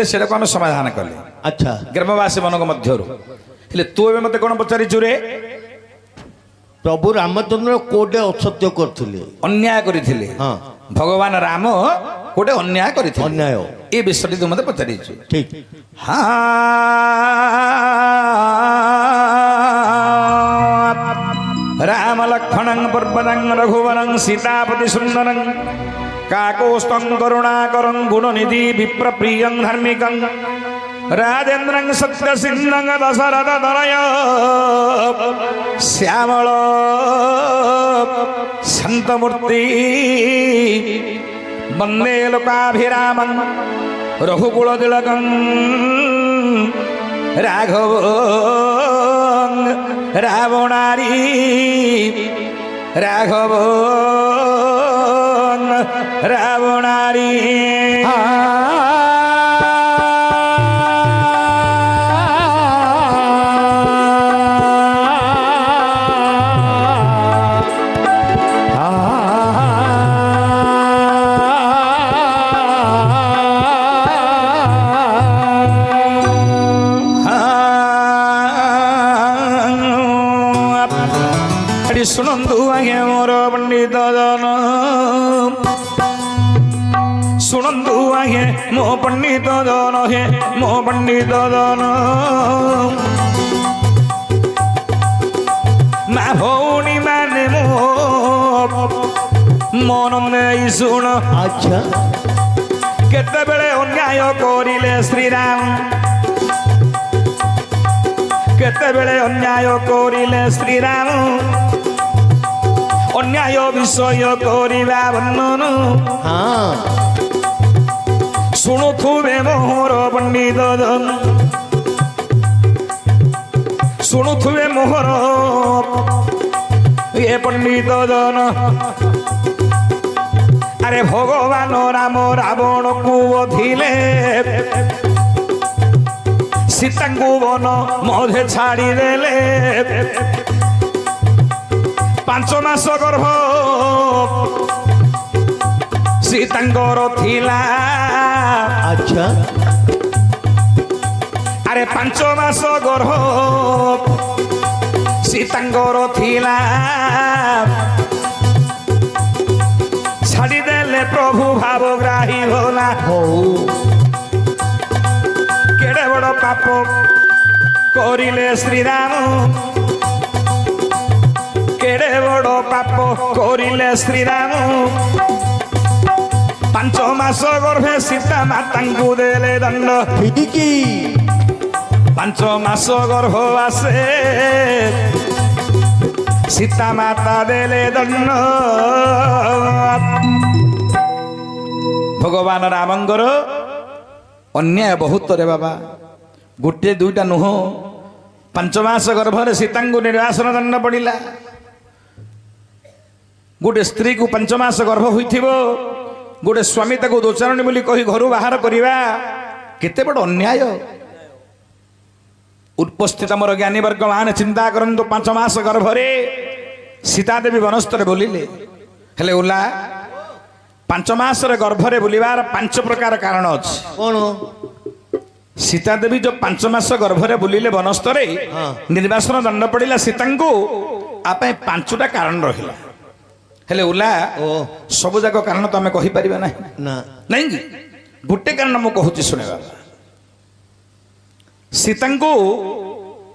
सेटा को आम समाधान कले। अच्छा ग्रामवासी मन मध्य तू ए मत कौन पचारिचु रे प्रभु रामचंद्र कोटे असत्य करथिले अन्याय करथिले हाँ भगवान राम कोटे अन्याय करथिले अन्याय ए विषय तू मते पचारिचु ठीक हाँ राम लक्ष्मणं पर्वतं रघुवरं सीतापति सुंदरं काकोस्तं करुणाकरं गुणनिधि विप्रप्रियं धार्मिकं राजेन्द्रं सत्यसिंहं दशरथतनय श्यामल शान्तमूर्ति वन्दे लोकाभिरामं रघुकुलतिलकं राघव रावणारी राघव रावणारी सुनंदु आगे मोर पंडित जन सुनंदु आगे मो पंडित जन हे मो पंडित जन मा भौणी माने मो मन नहीं सुन अच्छा केते बेले अन्याय करिले श्रीराम केते बेले अन्याय करिले श्रीराम अन्याय विषय करिबा वर्णन हाँ शुणुथुबे मोहर पंडित जन शुणुथुबे मोहर ये पंडित जन अरे भगवान राम रावण को वधिले सीता को वन मधे छाड़ी देले 5 मास गर्भ सीतांकर थिला अच्छा अरे 5 मास गर्भ सीतांकर थिला छाड़ी देले प्रभु भावग्राही होला हो केड़े बड़ पाप करिले श्रीराम केड़े बड़ पाप करिले श्रीराम 5 मास गर्भे सीता माता को देले दंड फिडिकी 5 मास गर्भवासे सीता माता देले दंड भगवान रामंगर अन्याय बहुत रे बाबा गोटे दुईटा नुह 5 मास गर्भरे सीता को निर्वासन दंड पड़ा गोटे स्त्री को 5 मास गर्भ होइथिबो गोटे स्वामी ताको दोचारणी बोली कही घर बाहर करिबा केते बड़ अन्याय उपस्थित मोर ज्ञानी वर्ग मान चिंता करंतु 5 मास गर्भरे सीता देवी वनस्तर बोलिले हेले उला 5 मास गर्भरे बुलिबार 5 प्रकार कारण अछि कौन सीता देवी जो 5 मास गर्भरे बुलिले वनस्तरे निर्वासन दंड पड़ा सीता को आप 5टा कारण रहिला हेले उला सब जाक कारण तो आम कहि परिबा ना नहीं गोटे कारण मु कहूची सुने बाबा सीता को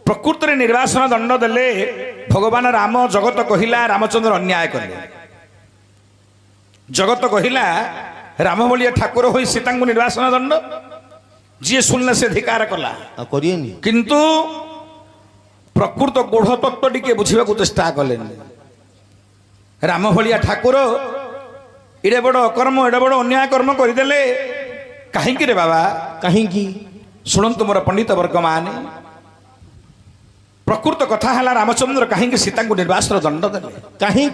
प्रकृत रे निर्वासन दंड देले भगवान राम जगत कहिला रामचंद्र अन्याय कले जगत कहिला राम बोलिया ठाकुर होई सीता को निर्वासन दंड जी सुनले से धिकार कला करियनी किंतु प्रकृत गूढ़ तत्व टिके बुझिबा को चेष्टा कले राम भलिया ठाकुर इडे बड़ अकर्म एडे बड़ अन्याय कर्म करदेले कहीं रे बाबा कहीं शुणु मोर पंडित वर्ग मान प्रकृत कथा है रामचंद्र कहीं सीता को निर्वासन दंड देले कहीं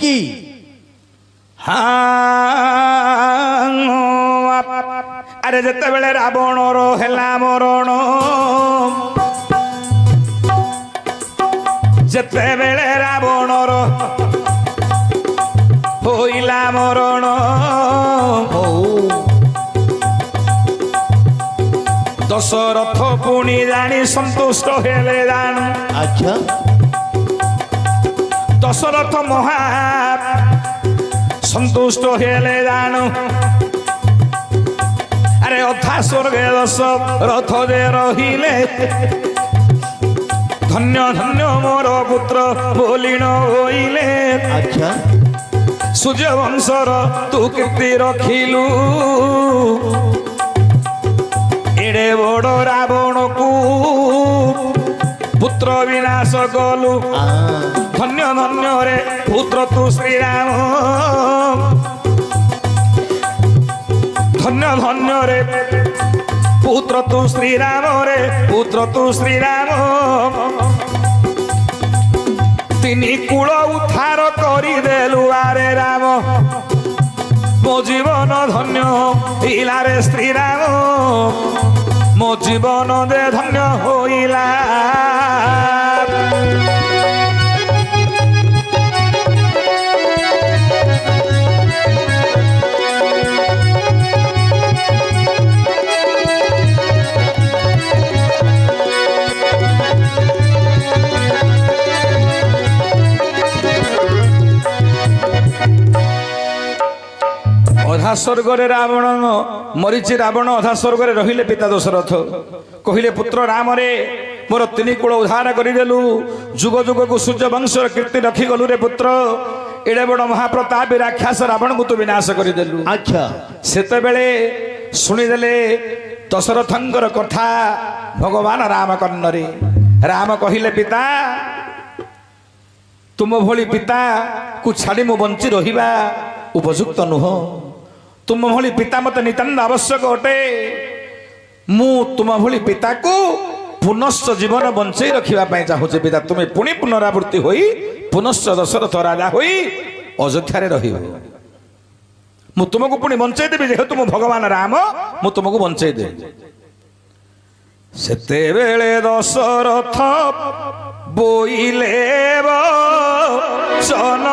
हाँ अरे जिते बेले रावण रो हेला मरण जिते बेले रावण रो होइला मरण ଦଶରଥ ପୁଣି ଜାଣି ସନ୍ତୁଷ୍ଟ ହେଲେ ଜାଣୁ अच्छा ଦଶରଥ ମହା ସନ୍ତୁଷ୍ଟ ହେଲେ ଜାଣୁ ଆରେ ଅଧା ସ୍ୱର୍ଗେ ଦଶରଥ ଯେ ରହିଲେ ଧନ୍ୟ ଧନ୍ୟ ମୋର ପୁତ୍ର ବୋଲିଣ ହୋଇଲେ अच्छा ସୂର୍ଯ୍ୟ ବଂଶର ତୁ କୀର୍ତ୍ତି ରଖିଲୁ ଏଡ଼େ ବଡ଼ ରାବଣକୁ ପୁତ୍ର ବିନାଶ କଲୁ ଧନ୍ୟ ଧନ୍ୟରେ ପୁତ୍ର ତୁ ଶ୍ରୀରାମ ଧନ୍ୟ ଧନ୍ୟରେ ପୁତ୍ର ତୁ ଶ୍ରୀରାମରେ ପୁତ୍ର ତୁ ଶ୍ରୀରାମ ତିନି କୂଳ ଉଦ୍ଧାର କରିଦେଲୁ ଆରେ ରାମ ମୋ ଜୀବନ ଧନ୍ୟ ଇଲାରେ ଶ୍ରୀରାମ ମୋ ଜୀବନ ଦେ ଧନ୍ୟ ହୋଇଲା ଅଧା ସ୍ୱର୍ଗରେ ରାବଣ ମରିଛି ରାବଣ ଅଧା ସ୍ୱର୍ଗରେ ରହିଲେ ପିତା ଦଶରଥ କହିଲେ ପୁତ୍ର ରାମରେ ମୋର ତିନି କୂଳ ଉଦ୍ଧାର କରିଦେଲୁ ଯୁଗ ଯୁଗକୁ ସୂର୍ଯ୍ୟ ବଂଶର କୀର୍ତ୍ତି ରଖିଗଲୁ ରେ ପୁତ୍ର ଏଡ଼େ ବଡ଼ ମହାପ୍ରତାପୀ ରାକ୍ଷସ ରାବଣକୁ ତୁ ବିନାଶ କରିଦେଲୁ अच्छा ସେତେବେଳେ ଶୁଣିଦେଲେ ଦଶରଥଙ୍କର କଥା ଭଗବାନ ରାମ କର୍ଣ୍ଣରେ ରାମ କହିଲେ ପିତା ତୁମ ଭଳି ପିତାକୁ ଛାଡ଼ି ମୁଁ ବଞ୍ଚି ରହିବା ଉପଯୁକ୍ତ ନୁହଁ ତୁମ ଭଳି ପିତା ମତେ ନିତାନ୍ତ ଆବଶ୍ୟକ ଅଟେ ମୁଁ ତୁମ ଭଳି ପିତାକୁ ପୁନଶ୍ଚ ଜୀବନ ବଞ୍ଚେଇ ରଖିବା ପାଇଁ ଚାହୁଁଛି ପିତା ତୁମେ ପୁଣି ପୁନରାବୃତ୍ତି ହୋଇ ପୁନଶ୍ଚ ଦଶରଥ ରାଜା ହୋଇ ଅଯୋଧ୍ୟାରେ ରହିବ ମୁଁ ତୁମକୁ ପୁଣି ବଞ୍ଚେଇ ଦେବି ଯେହେତୁ ମୁଁ ଭଗବାନ ରାମ ମୁଁ ତୁମକୁ ବଞ୍ଚେଇ ଦେବି ସେତେବେଳେ ଦଶରଥ ବୋଇଲେ ବଚନ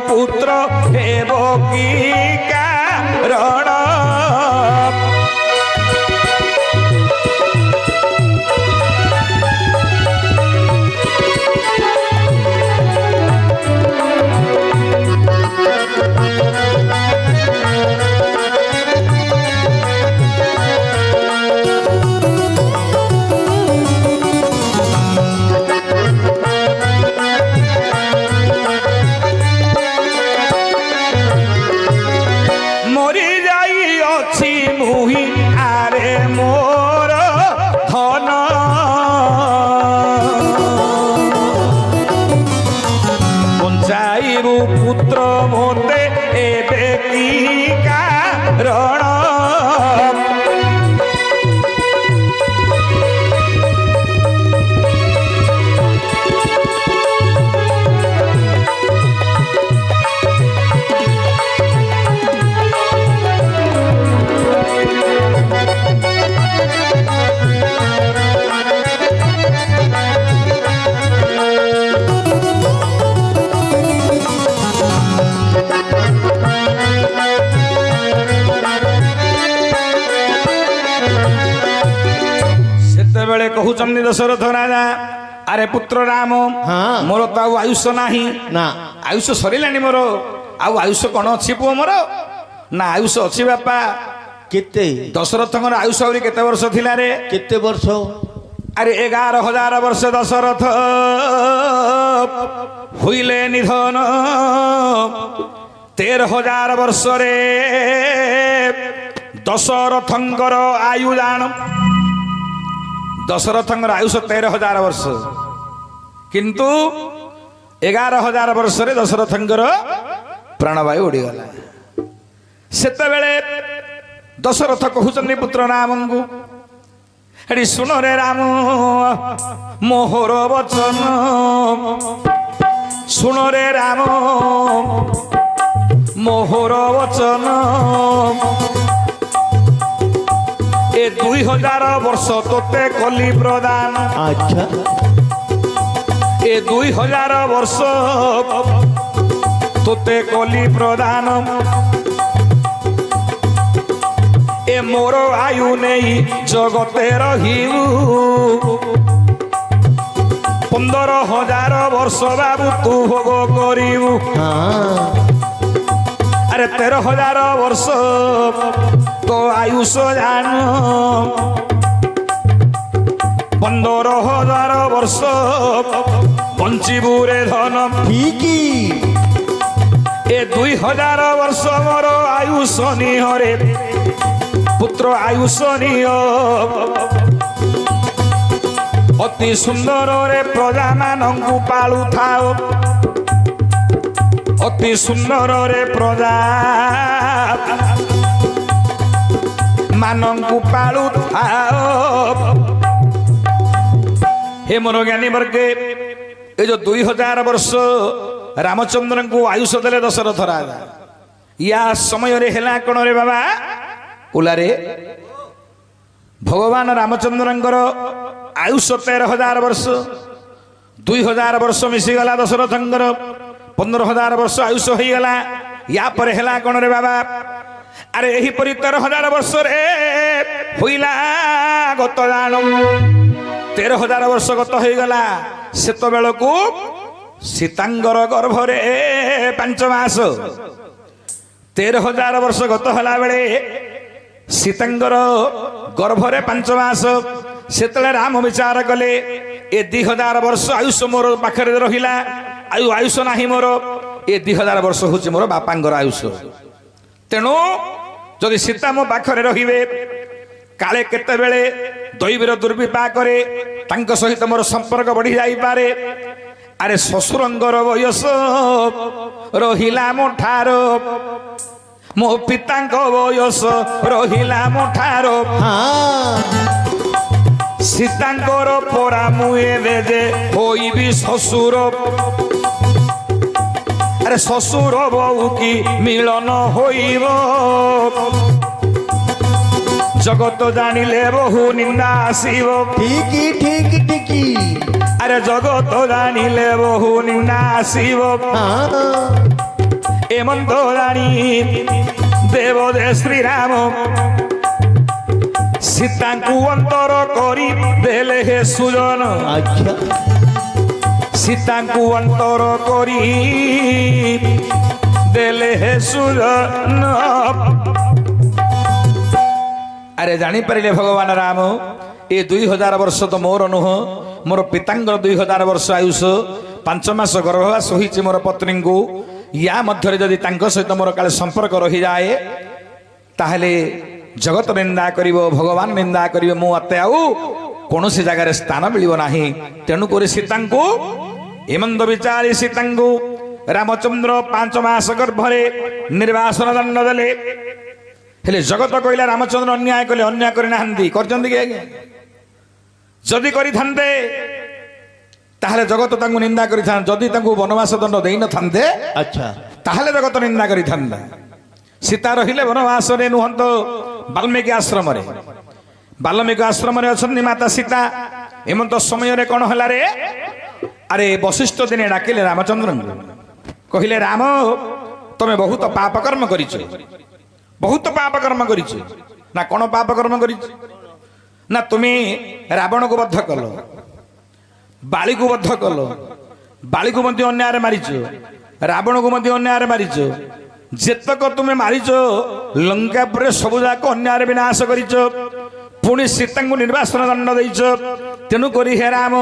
পুত্র হেব কি কারণ পুত্র মতে এবে কি কারণ ସେତେବେଳେ କହୁଛନ୍ତି ଦଶରଥ ରାଜା ଆରେ ପୁତ୍ର ରାମ ମୋର ତ ଆଉ ଆୟୁଷ ନାହିଁ ନା ଆୟୁଷ ସରିଲାଣି ମୋର ଆଉ ଆୟୁଷ କଣ ଅଛି ପୁଅ ମୋର ନା ଆୟୁଷ ଅଛି ବାପା କେତେ ଦଶରଥଙ୍କର ଆୟୁଷ ଆହୁରି କେତେ ବର୍ଷ ଥିଲା ରେ କେତେ ବର୍ଷ ଆରେ 11,000 ବର୍ଷ ଦଶରଥ ହୋଇଲେ ନିଧନ 13,000 ବର୍ଷରେ ଦଶରଥଙ୍କର ଆୟୁ ଜାଣ ଦଶରଥଙ୍କର ଆୟୁଷ 13,000 ବର୍ଷ କିନ୍ତୁ 11,000 ବର୍ଷରେ ଦଶରଥଙ୍କର ପ୍ରାଣବାୟୁ ଉଡ଼ିଗଲା ସେତେବେଳେ ଦଶରଥ କହୁଛନ୍ତି ପୁତ୍ର ରାମଙ୍କୁ ଏଠି ଶୁଣ ରେ ରାମ ମୋହର ବଚନ ଶୁଣ ରେ ରାମ ମୋହର ବଚନ ए 2000 वर्ष तोते कली प्रदान अच्छा ए 2000 वर्ष তোতে কলি প্রদান এ মোর আয়ু নেই জগতে রহিবু 15,000 বর্ষ বাবু তু ভোগ করিবু হ্যাঁ আরে 13,000 বর্ষ তো আয়ুষ জান 15,000 বর্ষ বঞ্চিবু রে ধন ঠিকই এ 2,000 বর্ষ মোর আয়ুষ নিহরে পুত্র আয়ুষ নিহ অতি সুন্দରରେ প্রজা ମାନଙ୍କୁ পালুথাও অতি সুন্দରରେ প্রজা ମାନଙ୍କୁ ପାଳୁଥାଅ हे ମୋର ଜ୍ଞାନୀ ବର୍ଗେ ଏ ଯୋଉ 2,000 ବର୍ଷ ରାମଚନ୍ଦ୍ରଙ୍କୁ ଆୟୁଷ ଦେଲେ ଦଶରଥ ରାଜା ୟା ସମୟରେ ହେଲା କଣ ରେ ବାବା ଉଲାରେ ଭଗବାନ ରାମଚନ୍ଦ୍ରଙ୍କର ଆୟୁଷ 13,000 ବର୍ଷ 2,000 ବର୍ଷ ମିଶିଗଲା ଦଶରଥଙ୍କର 15,000 ବର୍ଷ ଆୟୁଷ ହେଇଗଲା ୟା ପରେ ହେଲା କଣ ରେ ବାବା ଆରେ ଏହିପରି 13,000 ବର୍ଷରେ ହୋଇଲା ଗତ ଜାଣ 13,000 ବର୍ଷ ଗତ ହେଇଗଲା ସେତେବେଳକୁ ସୀତାଙ୍କର ଗର୍ଭରେ 5 ମାସ 13,000 ବର୍ଷ ଗତ ହେଲା ବେଳେ ସୀତାଙ୍କର ଗର୍ଭରେ 5 ମାସ ସେତେବେଳେ ରାମ ବିଚାର କଲେ ଏ 2,000 ବର୍ଷ ଆୟୁଷ ମୋର ପାଖରେ ରହିଲା ଆୟୁଷ ନାହିଁ ମୋର ଏ 2,000 ବର୍ଷ ହଉଛି ମୋର ବାପାଙ୍କର ଆୟୁଷ ତେଣୁ ଯଦି ସୀତା ମୋ ପାଖରେ ରହିବେ କାଳେ କେତେବେଳେ ଦୈବର ଦୁର୍ବିପାକରେ ତାଙ୍କ ସହିତ ମୋର ସମ୍ପର୍କ ବଢି ଯାଇପାରେ ଆରେ ଶ୍ୱଶୁରଙ୍କର ବୟସ ରହିଲା ମୋ ଠାର ମୋ ପିତାଙ୍କ ବୟସ ରହିଲା ମୋ ଠାର ସୀତାଙ୍କର ପରା ମୁଁ ଏବେ ଯେ ହୋଇବି ଶ୍ୱଶୁର ଆରେ ଶ୍ୱଶୁର ବୋଉ କି ମିଳନ ହୋଇବ জগত জানিলে বহু নিন্দা আসিব ঠিকই ঠিকই ঠিকই আরে জগত জানিলে বহু নিন্দা আসিব এমন্ত জানি দেব যে শ্রীরাম সীতাଙ୍କୁ অন্তর করি দেলে হে সুজন আচ্ছা সীতাଙ୍କୁ অন্তর করি দেলে হে সুজন আরে জানিপারিলে ভগবান রাম এ 2,000 ବର୍ଷ ତ ମୋର ନୁହଁ ମୋର ପିତାଙ୍କର 2,000 ବର୍ଷ ଆୟୁଷ 5 ମାସ ଗର୍ଭବାସ ହୋଇଛି ମୋର ପତ୍ନୀଙ୍କୁ ୟା ମଧ୍ୟରେ ଯଦି ତାଙ୍କ ସହିତ ମୋର କାଳେ ସମ୍ପର୍କ ରହିଯାଏ ତାହେଲେ ଜଗତ ନିନ୍ଦା କରିବ ଭଗବାନ ନିନ୍ଦା କରିବେ ମୁଁ ମତେ ଆଉ କୌଣସି ଜାଗାରେ ସ୍ଥାନ ମିଳିବ ନାହିଁ ତେଣୁ କରି ସୀତାଙ୍କୁ ଏମନ୍ତ ବିଚାରି ସୀତାଙ୍କୁ ରାମଚନ୍ଦ୍ର 5 ମାସ ଗର୍ଭରେ ନିର୍ବାସନ ଦଣ୍ଡ ଦେଲେ ହେଲେ ଜଗତ କହିଲା ରାମଚନ୍ଦ୍ର ଅନ୍ୟାୟ କଲେ ଅନ୍ୟାୟ କରିନାହାନ୍ତି କରିଛନ୍ତି କି ଆଜ୍ଞା ଯଦି କରିଥାନ୍ତେ ତାହେଲେ ଜଗତ ତାଙ୍କୁ ନିନ୍ଦା କରିଥାନ୍ତେ ଯଦି ତାଙ୍କୁ ବନବାସ ଦଣ୍ଡ ଦେଇନଥାନ୍ତେ ଆଚ୍ଛା ତାହେଲେ ଜଗତ ନିନ୍ଦା କରିଥାନ୍ତା ସୀତା ରହିଲେ ବନବାସରେ ନୁହନ୍ତ ବାଲ୍ମୀକି ଆଶ୍ରମରେ ଅଛନ୍ତି ମାତା ସୀତା ଏମନ୍ତ ସମୟରେ କଣ ହେଲା ରେ ଆରେ ବଶିଷ୍ଠ ଦିନେ ଡାକିଲେ ରାମଚନ୍ଦ୍ରଙ୍କୁ କହିଲେ ରାମ ତମେ ବହୁତ ପାପ କର୍ମ କରିଛ ବହୁତ ପାପ କର୍ମ କରିଛ ନା କଣ ପାପ କର୍ମ କରିଛ ନା ତୁମେ ରାବଣକୁ ବଦ୍ଧ କଲ ବାଳିକୁ ବଦ୍ଧ କଲ ବାଳିକୁ ମଧ୍ୟ ଅନ୍ୟାୟରେ ମାରିଛ ରାବଣକୁ ମଧ୍ୟ ଅନ୍ୟାୟରେ ମାରିଛ ଯେତକ ତୁମେ ମାରିଛ ଲଙ୍କାପୁରରେ ସବୁ ଯାକ ଅନ୍ୟାୟରେ ବିନାଶ କରିଛ ପୁଣି ସୀତାଙ୍କୁ ନିର୍ବାସନ ଦଣ୍ଡ ଦେଇଛ ତେଣୁ କରି ହେ ରାମ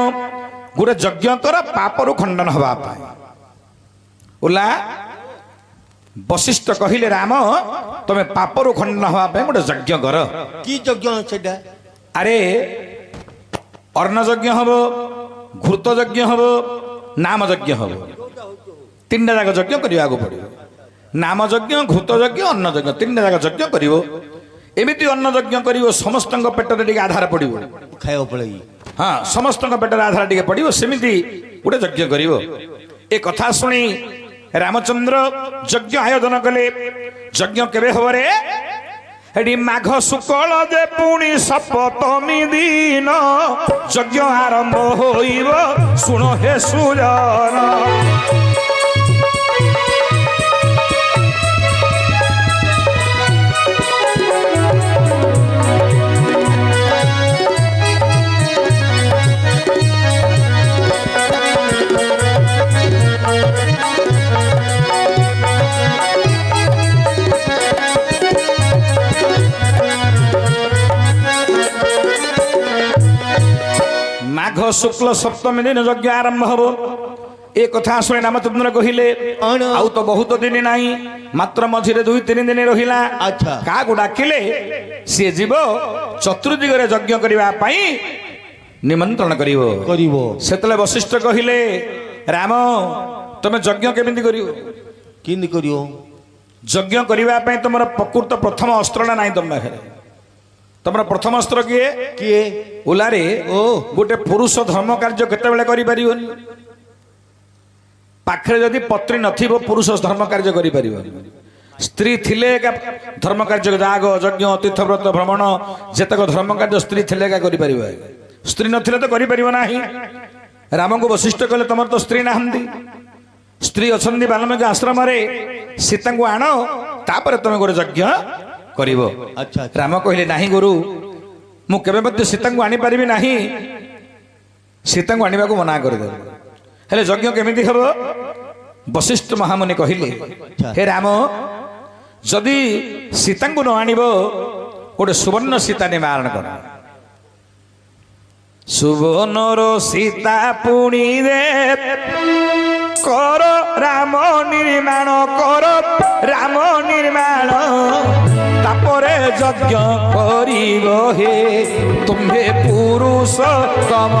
ଗୋଟେ ଯଜ୍ଞ କର ପାପରୁ ଖଣ୍ଡନ ହେବା ପାଇଁ ଓଲା ବଶିଷ୍ଠ କହିଲେ ରାମ ତମେ ପାପରୁ ଖଣ୍ଡନ ହେବା ପାଇଁ ଗୋଟେ ଯଜ୍ଞ କର কি যজ্ঞ সেটা আরে অর্ণ যজ্ঞ হব ঘৃত যজ্ঞ হব নাম যজ্ঞ হব তিনটা যাক যজ্ঞ କରିବାକୁ ପଡିବ নাম যজ্ঞ ঘৃত যজ্ঞ অন্ন যজ্ঞ তিনটা যাক যজ্ঞ କରିବ ଏମିତି ଅନ୍ନ ଯଜ୍ଞ କରିବ ସମସ୍ତଙ୍କ ପେଟରେ ଟିକେ ଆଧାର ପଡିବ ଖାଇବାକୁ ପଡେ ହଁ ସମସ୍ତଙ୍କ ପେଟରେ ଆଧାର ଟିକେ ପଡିବ ସେମିତି ଗୋଟେ ଯଜ୍ଞ କରିବ ଏ କଥା ଶୁଣି ରାମଚନ୍ଦ୍ର ଯଜ୍ଞ ଆୟୋଜନ କଲେ ଯଜ୍ଞ କେବେ ହବ ରେ এটি মাঘ শুক্ল যে পুনি সপ্তমী দিন যজ্ঞ আরম্ভ হইব শুণ হে সুজন शुक्ल सप्तमी दिन यज्ञ आरंभ हब ए कथा शुणी रामचंद्र कहले अण। आउ तो बहुत दिन नहीं मात्र मझिरे 2-3 दिन रहिला अच्छा। काकू डाकिले सी जीव चतुर्दिगरे यज्ञ करबा पई निमंत्रण करिवो करिवो सेतले वशिष्ठ कहले राम तमे यज्ञ केमिति करिवो किन करियो यज्ञ करबा पई तमर प्रकृत प्रथम अस्त्रना नाही तम पाखरे तमर प्रथम अस्त्र किए किए उलारे ओ गोटे पुरुष धर्म कार्य केतेबेले करि परिबोनी पाखरे जदि पत्नी नथिबो पुरुष धर्म कार्य करि परिबोनी स्त्री थिले का धर्म कार्य जाग यज्ञ तीर्थव्रत भ्रमण जेतक धर्म कार्य स्त्री थिले का करि परिबो स्त्री नथिले तो करि परिबो नाही राम को वशिष्ठ कहले तमर तो स्त्री नाहंदी स्त्री अछंदी वाल्मीकि आश्रम रे सीता को आनो तापर तमे गोटे यज्ञ करिवो अच्छा राम कहले नाही गुरु मु केबे मते सीता को आनी परिबी नाही सीता को आनिबा को मना कर दे हेले यज्ञ केमिति हबो वशिष्ठ महामुनि कहिले हे राम जदि सीता को न आनिबो गोटे सुवर्ण सीता निर्माण कर सुवर्णर सीता पुणी दे कर राम निर्माण तापरे यज्ञ करिब हे तुम्हे पुरुषोत्तम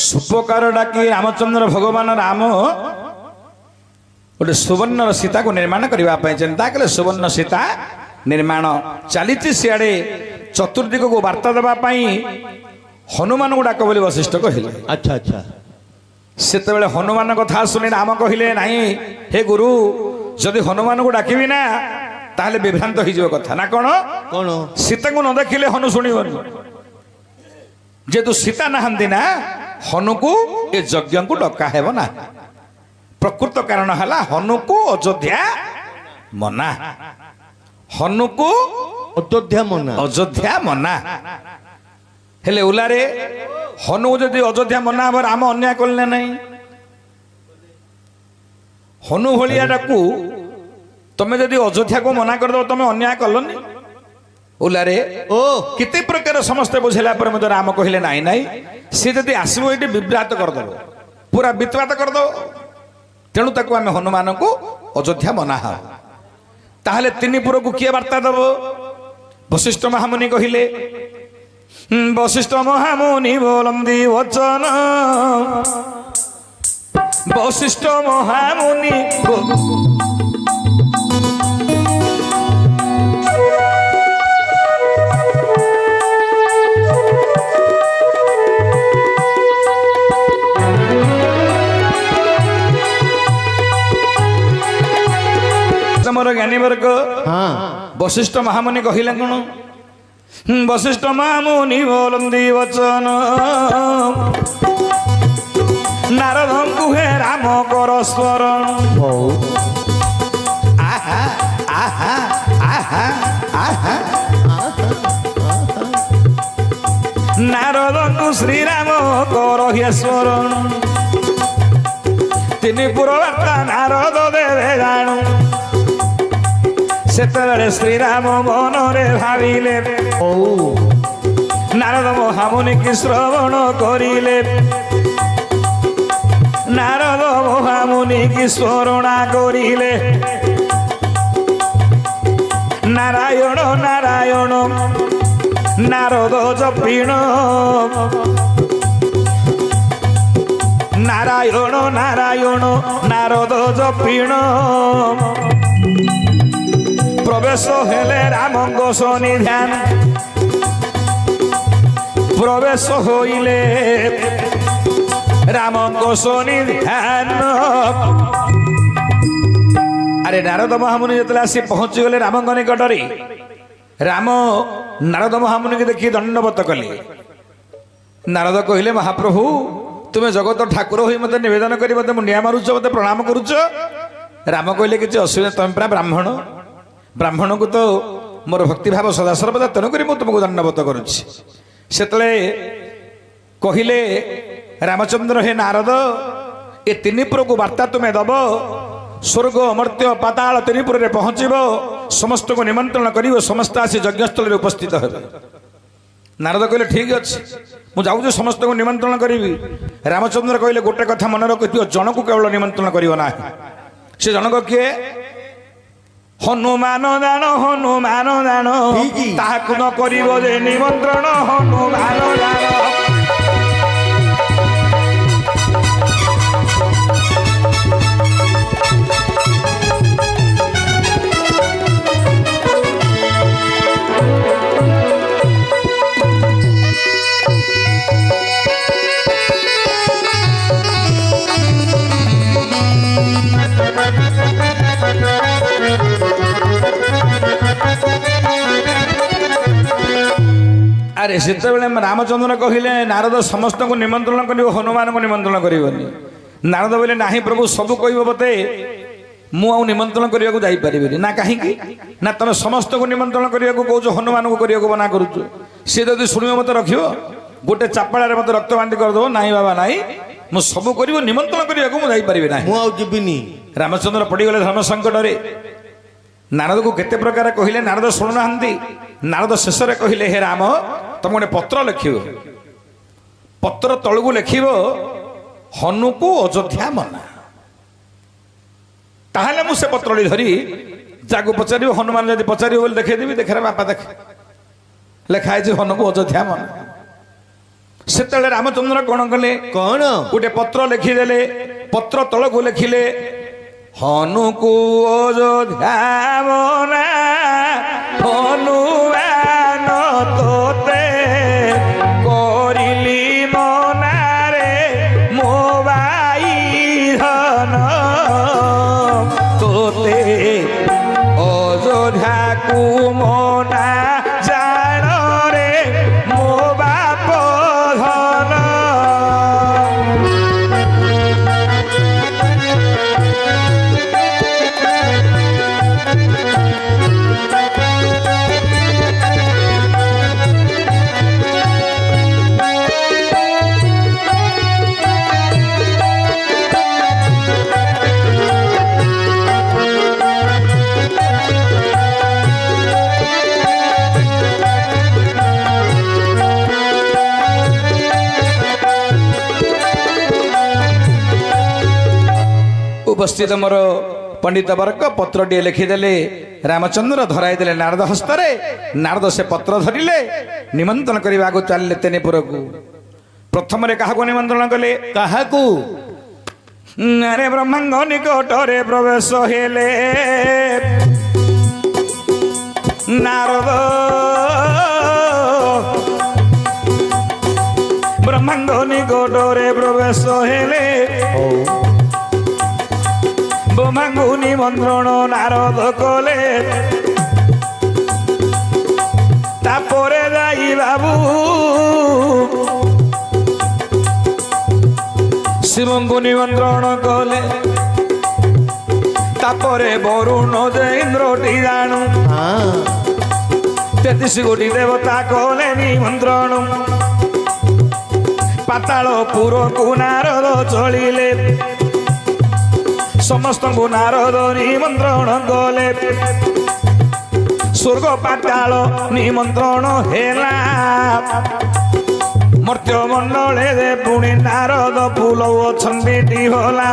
सुपकार डाकी रामचंद्र भगवान राम गोटे सुवर्ण सीता को निर्माण करने चिंता कले सुवर्ण सीता निर्माण चली सियाड़े चतुर्दिग को वार्ता देवाई हनुमान को डाक बोली वशिष्ठ कहले अच्छा अच्छा सेते हनुमान कथा शुणी राम कहले नहीं हे गुरु जदि हनुमान को डाकिबी ना ताहले विभ्रांत हो कथा ना कौन कौन सीता को न देखिले हनु शुणिबनी जेतु सीता नहांती ना हनु को ए यज्ञ को डका हेब ना प्रकृत कारण है हनु को अयोध्या मना हनु को अयोध्या मना हेले उलारे हनु जदि अयोध्या मना हम राम अन्याय कले नहीं हनु भाया तमें जदि अयोध्या को मना करदो तमें अन्याय कलनी उलारे ओ किते प्रकार समस्त बुझेला पर मते राम कहले नाही नाही से जदि आसबो एटी विभ्रात कर दबो पूरा वित्वात कर दो तेणु ताको आमे हनुमान को अयोध्या मना हा ताहले तिनी पुर को किए वार्ता दबो वशिष्ठ महामुनि कहले वशिष्ठ महामुनि बोलंदी वचन वशिष्ठ महामुनि मोर ज्ञानी वर्ग हाँ वशिष्ठ महामुनि कहले कौन वशिष्ठ महामुनि बोलंदी वचन नारद कुहे राम कर स्मरण आहा आहा आहा आहा नारद को श्री राम कर स्मरण तिनि पुरवार्ता नारद देवे जाणु सेतरे श्रीराम मन रे भाविले ओ नारद महामुनि की श्रवण करिले नारद महामुनि की स्मरणा करिले नारायण नारायण नारद जपिण नारायण नारायण नारद जपिण प्रवेश हेले राम सन्निधान प्रवेश होइले राम सन्निधान ଆରେ ନାରଦ ମହାମୁନି ଯେତେବେଳେ ଆସି ପହଞ୍ଚିଗଲେ ରାମଙ୍କ ନିକଟରେ ରାମ ନାରଦ ମହାମୁନିକି ଦେଖି ଦଣ୍ଡବତ କଲେ। ନାରଦ କହିଲେ ମହାପ୍ରଭୁ ତୁମେ ଜଗତ ଠାକୁର ହୋଇ ମୋତେ ନିବେଦନ କରି ମୋତେ ମୁଣ୍ଡିଆ ମାରୁଛ, ମୋତେ ପ୍ରଣାମ କରୁଛ। ରାମ କହିଲେ କିଛି ଅସୁବିଧା, ତମେ ପ୍ରାୟ ବ୍ରାହ୍ମଣ, ବ୍ରାହ୍ମଣକୁ ତ ମୋର ଭକ୍ତିଭାବ ସଦାସର୍ବଦା, ତେଣୁକରି ମୁଁ ତୁମକୁ ଦଣ୍ଡବତ କରୁଛି। ସେତେବେଳେ କହିଲେ ରାମଚନ୍ଦ୍ର ହେ ନାରଦ, ଏ ତିନିପୁରକୁ ବାର୍ତ୍ତା ତୁମେ ଦବ, ସ୍ୱର୍ଗ ଅମର୍ତ୍ୟ ପାତାଳ ତିନିପୁରରେ ପହଞ୍ଚିବ, ସମସ୍ତଙ୍କୁ ନିମନ୍ତ୍ରଣ କରିବ, ସମସ୍ତେ ଆସି ଯଜ୍ଞସ୍ଥଳରେ ଉପସ୍ଥିତ ହେବେ। ନାରଦ କହିଲେ ଠିକ ଅଛି, ମୁଁ ଯାଉଛି ସମସ୍ତଙ୍କୁ ନିମନ୍ତ୍ରଣ କରିବି। ରାମଚନ୍ଦ୍ର କହିଲେ ଗୋଟେ କଥା ମନେ ରଖିଥିବ, ଜଣକୁ କେବଳ ନିମନ୍ତ୍ରଣ କରିବ ନାହିଁ। ସେ ଜଣକ କିଏ? ହନୁମାନ ଜାଣ, ହନୁମାନ ଜାଣ, ତାହାକୁ ନ କରିବ ଯେ ନିମନ୍ତ୍ରଣ, ହନୁମାନ ଜାଣ। ଆରେ ସେତେବେଳେ ରାମଚନ୍ଦ୍ର କହିଲେ ନାରଦ ସମସ୍ତଙ୍କୁ ନିମନ୍ତ୍ରଣ କରିବ, ହନୁମାନଙ୍କୁ ନିମନ୍ତ୍ରଣ କରିବନି। ନାରଦ କହିଲେ ନାହିଁ ପ୍ରଭୁ, ସବୁ କହିବ ମୋତେ, ମୁଁ ଆଉ ନିମନ୍ତ୍ରଣ କରିବାକୁ ଯାଇପାରିବିନି। ନା କାହିଁକି? ନା ତମେ ସମସ୍ତଙ୍କୁ ନିମନ୍ତ୍ରଣ କରିବାକୁ କହୁଛ, ହନୁମାନଙ୍କୁ କରିବାକୁ ମନା କରୁଛ। ସିଏ ଯଦି ଶୁଣିବ ମୋତେ ରଖିବ, ଗୋଟେ ଚାପାଳରେ ମୋତେ ରକ୍ତ ବାନ୍ତି କରିଦେବ। ନାହିଁ ବାବା ନାହିଁ, ମୁଁ ସବୁ କରିବ, ନିମନ୍ତ୍ରଣ କରିବାକୁ ମୁଁ ଯାଇପାରିବି ନାହିଁ, ମୁଁ ଆଉ ଯିବିନି। ରାମଚନ୍ଦ୍ର ପଡ଼ିଗଲେ ଧର୍ମ ସଙ୍କଟରେ। ନାରଦକୁ କେତେ ପ୍ରକାର କହିଲେ, ନାରଦ ଶୁଣୁନାହାନ୍ତି। ନାରଦ ଶେଷରେ କହିଲେ ହେ ରାମ, ତମେ ଗୋଟେ ପତ୍ର ଲେଖିବ, ପତ୍ର ତଳକୁ ଲେଖିବ ହନୁକୁ ଅଯୋଧ୍ୟା ମନା। ତାହେଲେ ମୁଁ ସେ ପତ୍ରଟି ଧରି ଯାକୁ ପଚାରିବ, ହନୁମାନ ଯଦି ପଚାରିବ ବୋଲି ଦେଖେଇଦେବି, ଦେଖରେ ବାପା ଦେଖେ ଲେଖା ହେଇଛି ହନୁକୁ ଅଯୋଧ୍ୟା ମନା। ସେତେବେଳେ ରାମଚନ୍ଦ୍ର କଣ କଲେ? କଣ? ଗୋଟେ ପତ୍ର ଲେଖିଦେଲେ, ପତ୍ର ତଳକୁ ଲେଖିଲେ ହନୁକୁ ଅଯୋଧ୍ୟା ମନା, ହନୁମାନ ତୋତେ କରିଲି ମନାରେ ମୋ ବାଇ ଧନ, ତୋତେ ଅଯୋଧ୍ୟାକୁ ମନା ଜାଣରେ ମୋ ବାପ ଧନ। ଉପସ୍ଥିତ ମୋର ପଣ୍ଡିତ ବର୍ଗ ପତ୍ରଟିଏ ଲେଖିଦେଲେ, ରାମଚନ୍ଦ୍ର ଧରାଇ ଦେଲେ ନାରଦ ହସ୍ତରେ। ନାରଦ ସେ ପତ୍ର ଧରିଲେ, ନିମନ୍ତ୍ରଣ କରିବାକୁ ଚାଲିଲେ ତେନିପୁରକୁ। ପ୍ରଥମରେ କାହାକୁ ନିମନ୍ତ୍ରଣ କଲେ? କାହାକୁ? ଆରେ ବ୍ରହ୍ମାଙ୍କ ନିକଟରେ ପ୍ରବେଶ ହେଲେ ନାରଦ। ବ୍ରହ୍ମାଙ୍କ ନିକଟରେ ପ୍ରବେଶ ହେଲେ, ବ୍ରହ୍ମାଙ୍କୁ ନିମନ୍ତ୍ରଣ ନାରଦ କଲେ। ତାପରେ ଯାଇ ବାବୁ ଶିବଙ୍କୁ ନିମନ୍ତ୍ରଣ କଲେ। ତାପରେ ବରୁଣ ଯେ ଇନ୍ଦ୍ରଟି ଜାଣୁ 33 କୋଟି ଦେବତା କଲେ ନିମନ୍ତ୍ରଣ। ପାତାଳ ପୁରକୁ ନାରଦ ଚଳିଲେ, ସମସ୍ତଙ୍କୁ ନାରଦ ନିମନ୍ତ୍ରଣ କଲେ। ସ୍ୱର୍ଗ ପାତାଳ ନିମନ୍ତ୍ରଣ ହେଲା, ମର୍ତ୍ତ୍ୟ ମଣ୍ଡଳେ ପୁଣି ନାରଦ ଫୁଲ ଅଛନ୍ତି ହେଲା।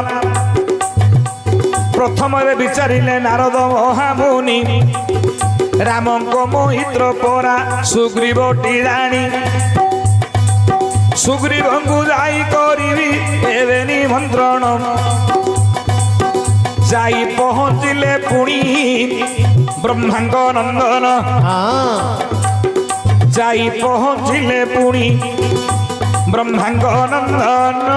ପ୍ରଥମରେ ବିଚାରିଲେ ନାରଦ ମହାମୁନି, ରାମଙ୍କ ମହିତ୍ର ପରା ସୁଗ୍ରୀବଟି ଜାଣି। ସୁଗ୍ରୀବଙ୍କୁ ଯାଇ କରିବି ଏବେ ନିମନ୍ତ୍ରଣ। ଯାଇ ପହଞ୍ଚିଲେ ପୁଣି ବ୍ରହ୍ମାଙ୍କ ନନ୍ଦନ। ଯାଇ ପହଞ୍ଚିଲେ ପୁଣି ବ୍ରହ୍ମାଙ୍କ ନନ୍ଦନ।